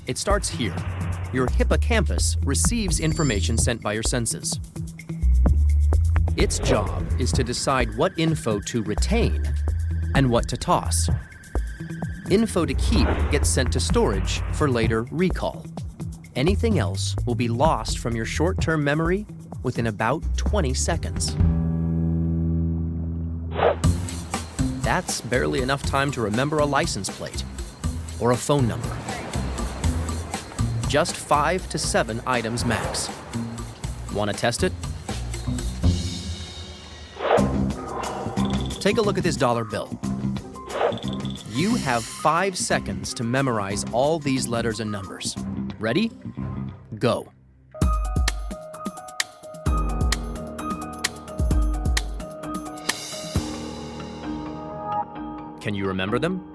It starts here. Your hippocampus receives information sent by your senses. Its job is to decide what info to retain and what to toss. Info to keep gets sent to storage for later recall. Anything else will be lost from your short-term memory within about 20 seconds. That's barely enough time to remember a license plate or a phone number. Just 5 to 7 items max. Want to test it? Take a look at this dollar bill. You have 5 seconds to memorize all these letters and numbers. Ready? Go. Can you remember them?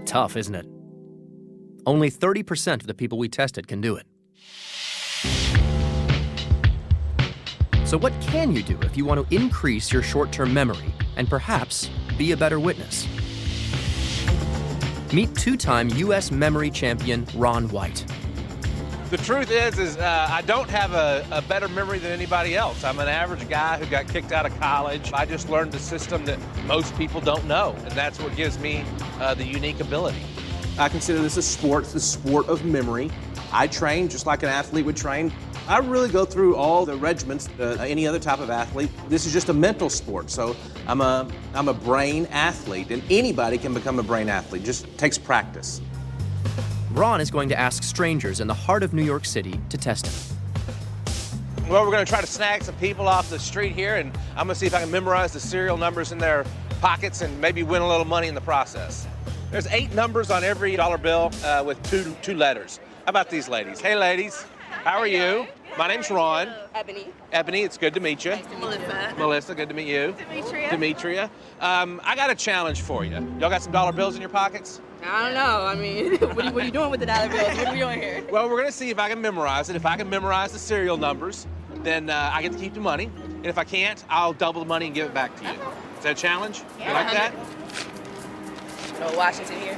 Tough, isn't it? Only 30% of the people we tested can do it. So what can you do if you want to increase your short-term memory and perhaps be a better witness? Meet two-time U.S. memory champion Ron White. The truth is I don't have a better memory than anybody else. I'm an average guy who got kicked out of college. I just learned a system that most people don't know, and that's what gives me the unique ability. I consider this a sport. It's the sport of memory. I train just like an athlete would train. I really go through all the regiments, any other type of athlete. This is just a mental sport, so I'm a brain athlete, and anybody can become a brain athlete. It just takes practice. Ron is going to ask strangers in the heart of New York City to test him. Well, we're going to try to snag some people off the street here, and I'm going to see if I can memorize the serial numbers in their pockets and maybe win a little money in the process. There's 8 numbers on every dollar bill with two letters. How about these ladies? Hey, ladies. How are you? My name's Ron. Ebony. Ebony, it's good to meet you. Nice to meet Melissa. Melissa, good to meet you. Demetria. Demetria. I got a challenge for you. Y'all got some dollar bills in your pockets? I don't know. I mean, what are you doing with the dollar bills? What are we doing here? Well, we're going to see if I can memorize it. If I can memorize the serial numbers, then I get to keep the money. And if I can't, I'll double the money and give it back to you. Is that a challenge? Yeah, You like that? Oh, Washington here.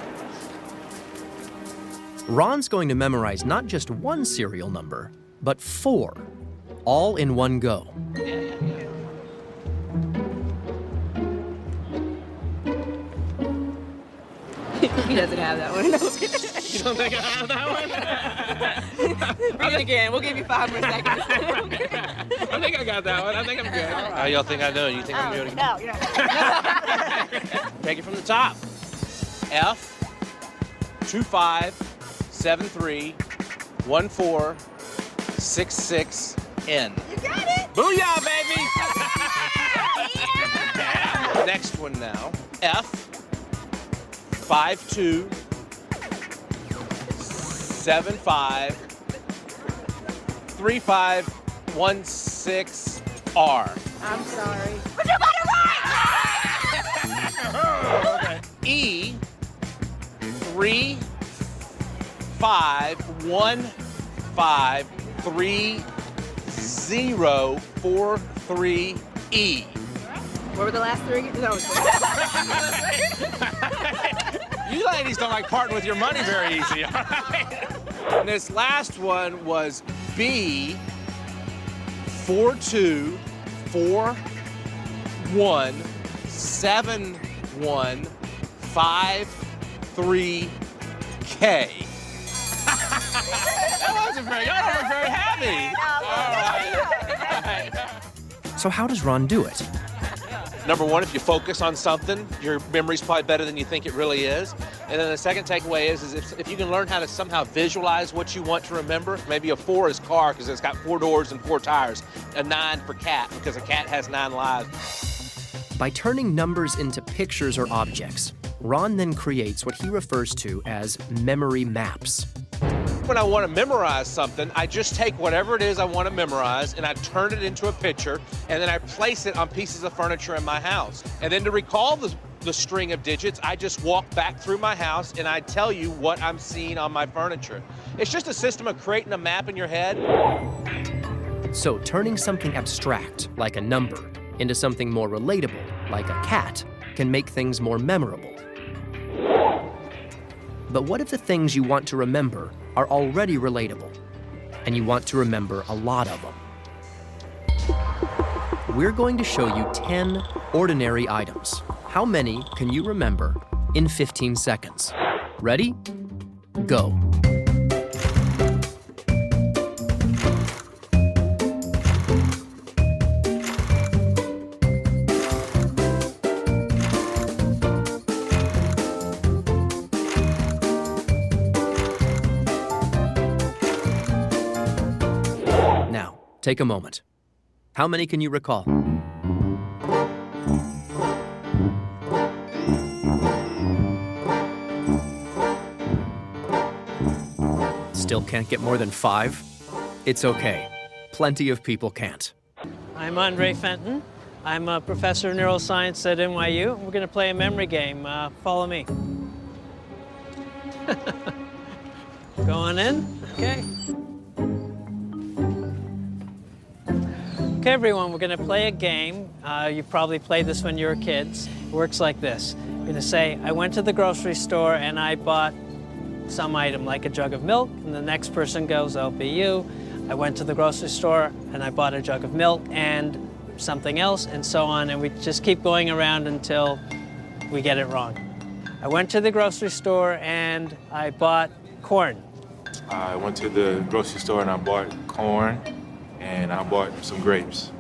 Ron's going to memorize not just one serial number, but 4, all in one go. He doesn't have that one. You don't think I have that one? Read it again. We'll give you 5 more seconds. I think I got that one. I think I'm good. How y'all think I know? You think I'm doing it? No, you're not. Take it from the top. F 25731466 N. You got it. Booyah, baby! Yeah. Next one now. F 52753516 R. I'm sorry. But you got it right! E 35153043 E. What were the last 3? No. You ladies don't like parting with your money very easy, all right? And this last one was B 42417153K. That wasn't very, y'all don't look very happy. All right. So how does Ron do it? Number one, if you focus on something, your memory's probably better than you think it really is. And then the second takeaway is if you can learn how to somehow visualize what you want to remember, maybe a 4 is car because it's got 4 doors and 4 tires, a 9 for cat because a cat has 9 lives. By turning numbers into pictures or objects, Ron then creates what he refers to as memory maps. When I want to memorize something, I just take whatever it is I want to memorize and I turn it into a picture and then I place it on pieces of furniture in my house. And then to recall the string of digits, I just walk back through my house and I tell you what I'm seeing on my furniture. It's just a system of creating a map in your head. So turning something abstract, like a number, into something more relatable, like a cat, can make things more memorable. But what if the things you want to remember are already relatable, and you want to remember a lot of them? We're going to show you 10 ordinary items. How many can you remember in 15 seconds? Ready? Go. Now, take a moment. How many can you recall? Still can't get more than 5? It's okay. Plenty of people can't. I'm Andre Fenton. I'm a professor of neuroscience at NYU. We're going to play a memory game. Follow me. Going in? Okay. Okay, everyone, we're going to play a game. You probably played this when you were kids. It works like this. You're going to say, I went to the grocery store and I bought some item, like a jug of milk, and the next person goes, that'll be you. I went to the grocery store and I bought a jug of milk and something else, and so on, and we just keep going around until we get it wrong. I went to the grocery store and I bought corn. I went to the grocery store and I bought corn and I bought some grapes.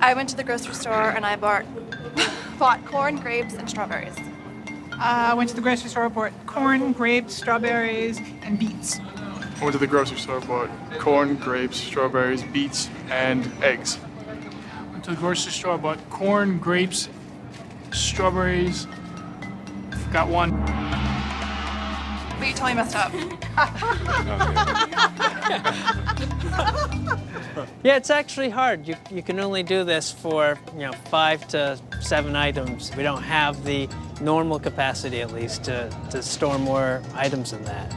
I went to the grocery store and I bought corn, grapes, and strawberries. I went to the grocery store, bought corn, grapes, strawberries, and beets. I went to the grocery store, bought corn, grapes, strawberries, beets, and eggs. Went to the grocery store, bought corn, grapes, strawberries. Got one. But you totally messed up. Yeah, it's actually hard. You can only do this for 5 to 7 items. We don't have the normal capacity, at least, to store more items than that.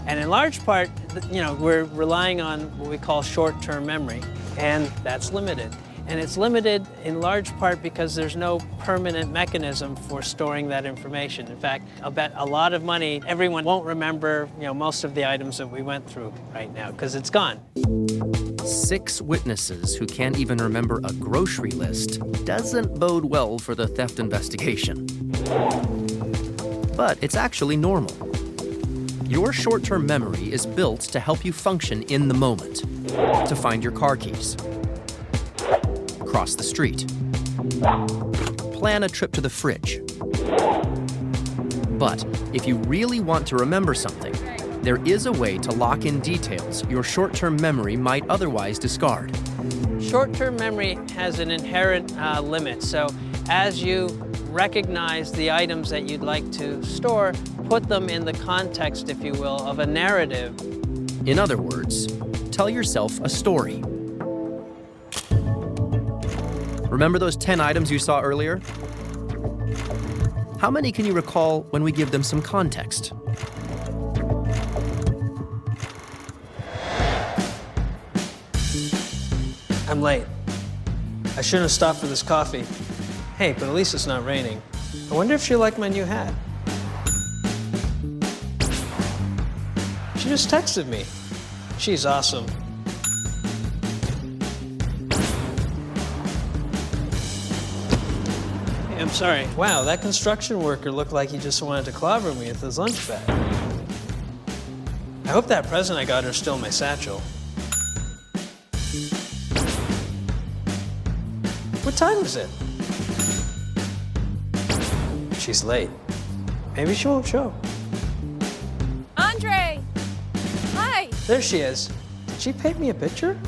And in large part, we're relying on what we call short-term memory, and that's limited. And it's limited in large part because there's no permanent mechanism for storing that information. In fact, I'll bet a lot of money everyone won't remember most of the items that we went through right now because it's gone. 6 witnesses who can't even remember a grocery list doesn't bode well for the theft investigation. But it's actually normal. Your short-term memory is built to help you function in the moment, to find your car keys, cross the street, plan a trip to the fridge. But if you really want to remember something, there is a way to lock in details your short-term memory might otherwise discard. Short-term memory has an inherent limit, so as you recognize the items that you'd like to store, put them in the context, if you will, of a narrative. In other words, tell yourself a story. Remember those 10 items you saw earlier? How many can you recall when we give them some context? I'm late. I shouldn't have stopped for this coffee. Hey, but at least it's not raining. I wonder if she'll like my new hat. She just texted me. She's awesome. Hey, I'm sorry. Wow, that construction worker looked like he just wanted to clobber me with his lunch bag. I hope that present I got her is still in my satchel. What time is it? She's late. Maybe she won't show. Andre! Hi! There she is. Did she paint me a picture?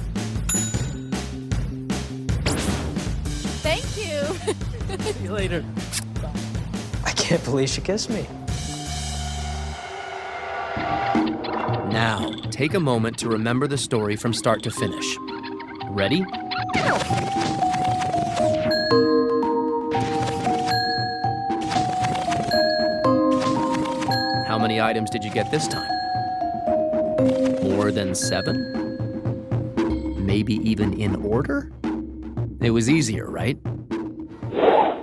Thank you! See you later. I can't believe she kissed me. Now, take a moment to remember the story from start to finish. Ready? How many items did you get this time? More than 7? Maybe even in order? It was easier, right?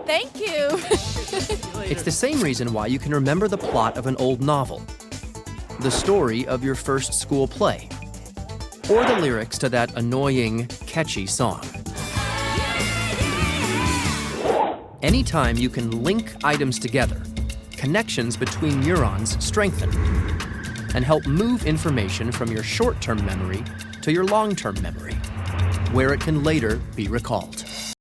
Thank you. It's the same reason why you can remember the plot of an old novel, the story of your first school play, or the lyrics to that annoying, catchy song. Anytime you can link items together, connections between neurons strengthen and help move information from your short-term memory to your long-term memory, where it can later be recalled.